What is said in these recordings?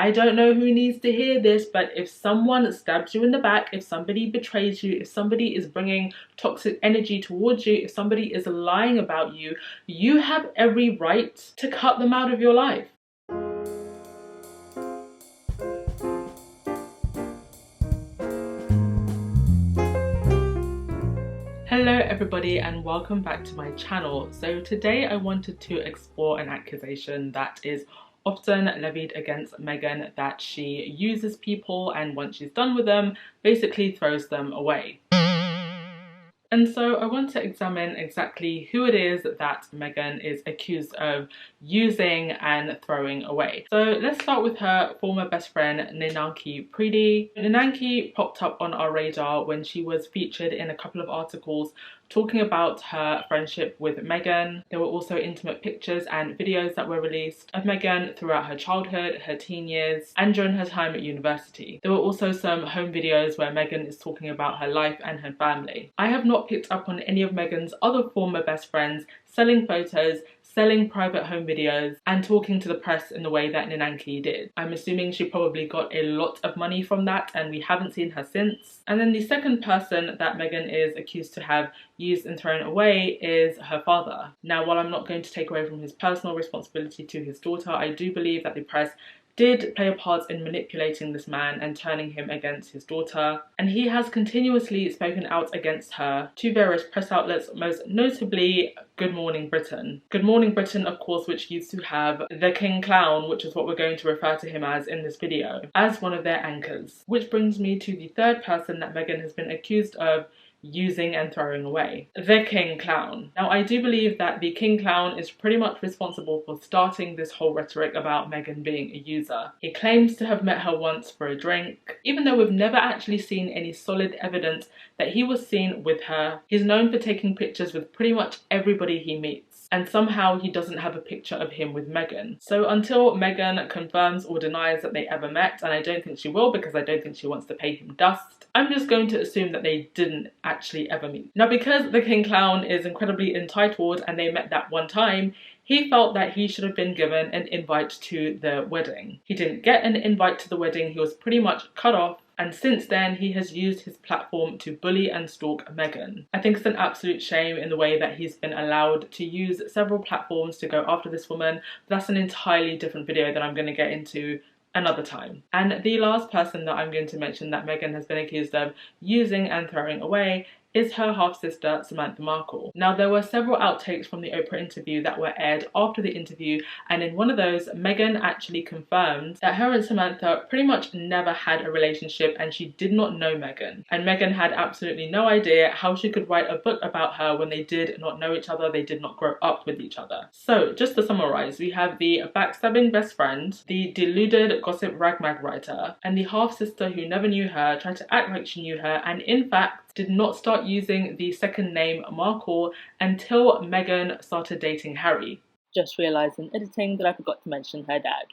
I don't know who needs to hear this, but if someone stabs you in the back, if somebody betrays you, if somebody is bringing toxic energy towards you, if somebody is lying about you, you have every right to cut them out of your life. Hello everybody and welcome back to my channel. So today I wanted to explore an accusation that is often levied against Meghan, that she uses people and once she's done with them, basically throws them away. And so I want to examine exactly who it is that Meghan is accused of using and throwing away. So let's start with her former best friend, Ninanki Preedy. Ninanki popped up on our radar when she was featured in a couple of articles talking about her friendship with Meghan. There were also intimate pictures and videos that were released of Meghan throughout her childhood, her teen years, and during her time at university. There were also some home videos where Meghan is talking about her life and her family. I have not picked up on any of Meghan's other former best friends selling photos, selling private home videos, and talking to the press in the way that Ninanki did. I'm assuming she probably got a lot of money from that and we haven't seen her since. And then the second person that Meghan is accused to have used and thrown away is her father. Now, while I'm not going to take away from his personal responsibility to his daughter, I do believe that the press did play a part in manipulating this man and turning him against his daughter, and he has continuously spoken out against her to various press outlets, most notably Good Morning Britain. Good Morning Britain, of course, which used to have the King Clown, which is what we're going to refer to him as in this video, as one of their anchors. Which brings me to the third person that Meghan has been accused of using and throwing away, the King Clown. Now, I do believe that the King Clown is pretty much responsible for starting this whole rhetoric about Meghan being a user. He claims to have met her once for a drink, even though we've never actually seen any solid evidence that he was seen with her. He's known for taking pictures with pretty much everybody he meets, and somehow he doesn't have a picture of him with Meghan. So until Meghan confirms or denies that they ever met, and I don't think she will because I don't think she wants to pay him dust, I'm just going to assume that they didn't actually ever meet. Now, because the King Clown is incredibly entitled and they met that one time, he felt that he should have been given an invite to the wedding. He didn't get an invite to the wedding, he was pretty much cut off, and since then he has used his platform to bully and stalk Meghan. I think it's an absolute shame in the way that he's been allowed to use several platforms to go after this woman, but that's an entirely different video that I'm going to get into another time. And the last person that I'm going to mention that Meghan has been accused of using and throwing away is her half-sister, Samantha Markle. Now, there were several outtakes from the Oprah interview that were aired after the interview, and in one of those, Meghan actually confirmed that her and Samantha pretty much never had a relationship and she did not know Meghan. And Meghan had absolutely no idea how she could write a book about her when they did not know each other, they did not grow up with each other. So, just to summarize, we have the backstabbing best friend, the deluded gossip ragmag writer, and the half-sister who never knew her, tried to act like she knew her, and in fact, did not start using the second name Markle until Meghan started dating Harry. Just realised in editing that I forgot to mention her dad.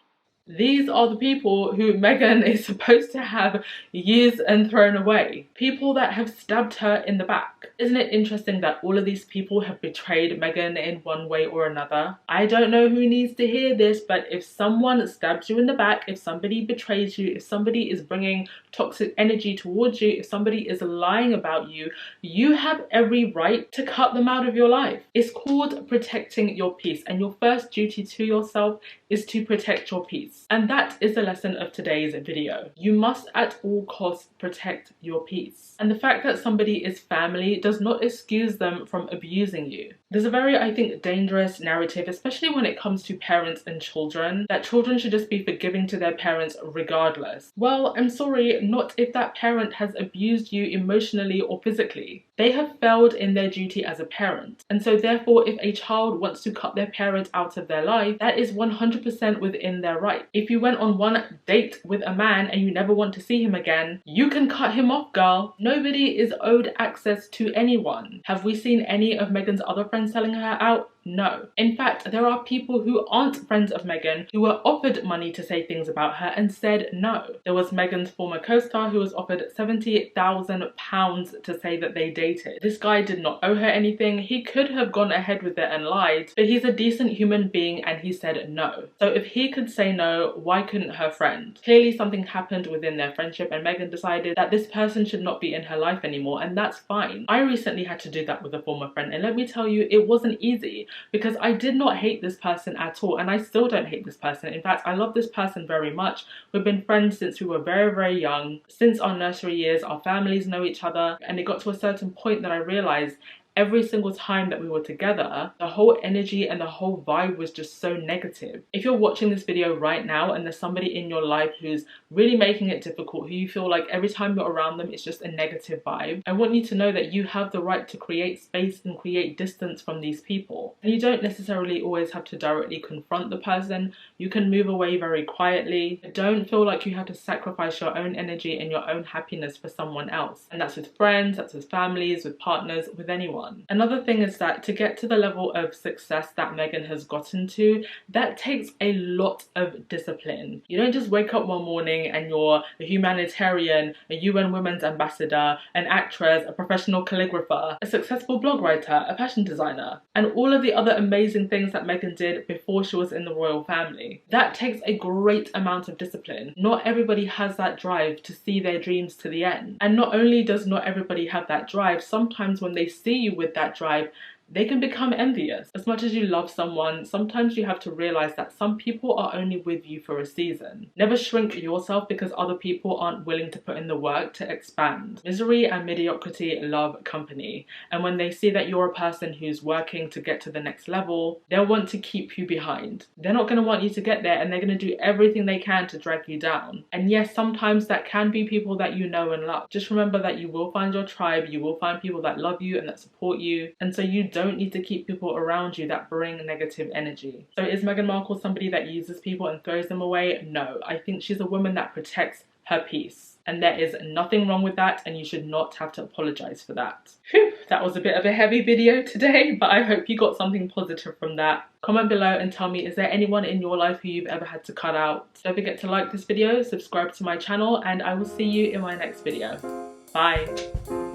These are the people who Meghan is supposed to have used and thrown away. People that have stabbed her in the back. Isn't it interesting that all of these people have betrayed Meghan in one way or another? I don't know who needs to hear this, but if someone stabs you in the back, if somebody betrays you, if somebody is bringing toxic energy towards you, if somebody is lying about you, you have every right to cut them out of your life. It's called protecting your peace, and your first duty to yourself is to protect your peace. And that is the lesson of today's video. You must at all costs protect your peace. And the fact that somebody is family does not excuse them from abusing you. There's a very, I think, dangerous narrative, especially when it comes to parents and children, that children should just be forgiving to their parents regardless. Well, I'm sorry, not if that parent has abused you emotionally or physically. They have failed in their duty as a parent. And so therefore, if a child wants to cut their parent out of their life, that is 100% within their right. If you went on one date with a man and you never want to see him again, you can cut him off, girl. Nobody is owed access to anyone. Have we seen any of Meghan's other friends selling her out? No. In fact, there are people who aren't friends of Meghan who were offered money to say things about her and said no. There was Meghan's former co-star who was offered £70,000 to say that they dated. This guy did not owe her anything. He could have gone ahead with it and lied, but he's a decent human being and he said no. So if he could say no, why couldn't her friend? Clearly something happened within their friendship and Meghan decided that this person should not be in her life anymore, and that's fine. I recently had to do that with a former friend, and let me tell you, it wasn't easy because I did not hate this person at all, and I still don't hate this person. In fact, I love this person very much. We've been friends since we were very, very young. Since our nursery years, our families know each other, and it got to a certain point that I realized every single time that we were together, the whole energy and the whole vibe was just so negative. If you're watching this video right now and there's somebody in your life who's really making it difficult, who you feel like every time you're around them it's just a negative vibe, I want you to know that you have the right to create space and create distance from these people. And you don't necessarily always have to directly confront the person. You can move away very quietly. Don't feel like you have to sacrifice your own energy and your own happiness for someone else. And that's with friends, that's with families, with partners, with anyone. Another thing is that to get to the level of success that Meghan has gotten to, that takes a lot of discipline. You don't just wake up one morning and you're a humanitarian, a UN Women's Ambassador, an actress, a professional calligrapher, a successful blog writer, a fashion designer, and all of the other amazing things that Meghan did before she was in the royal family. That takes a great amount of discipline. Not everybody has that drive to see their dreams to the end. And not only does not everybody have that drive, sometimes when they see you with that drive, they can become envious. As much as you love someone, sometimes you have to realize that some people are only with you for a season. Never shrink yourself because other people aren't willing to put in the work to expand. Misery and mediocrity love company, and when they see that you're a person who's working to get to the next level, they'll want to keep you behind. They're not going to want you to get there, and they're going to do everything they can to drag you down. And yes, sometimes that can be people that you know and love. Just remember that you will find your tribe, you will find people that love you and that support you, and so you don't need to keep people around you that bring negative energy. So is Meghan Markle somebody that uses people and throws them away? No, I think she's a woman that protects her peace, and there is nothing wrong with that, and you should not have to apologize for that. Whew, that was a bit of a heavy video today, but I hope you got something positive from that. Comment below and tell me, is there anyone in your life who you've ever had to cut out? Don't forget to like this video, subscribe to my channel, and I will see you in my next video. Bye.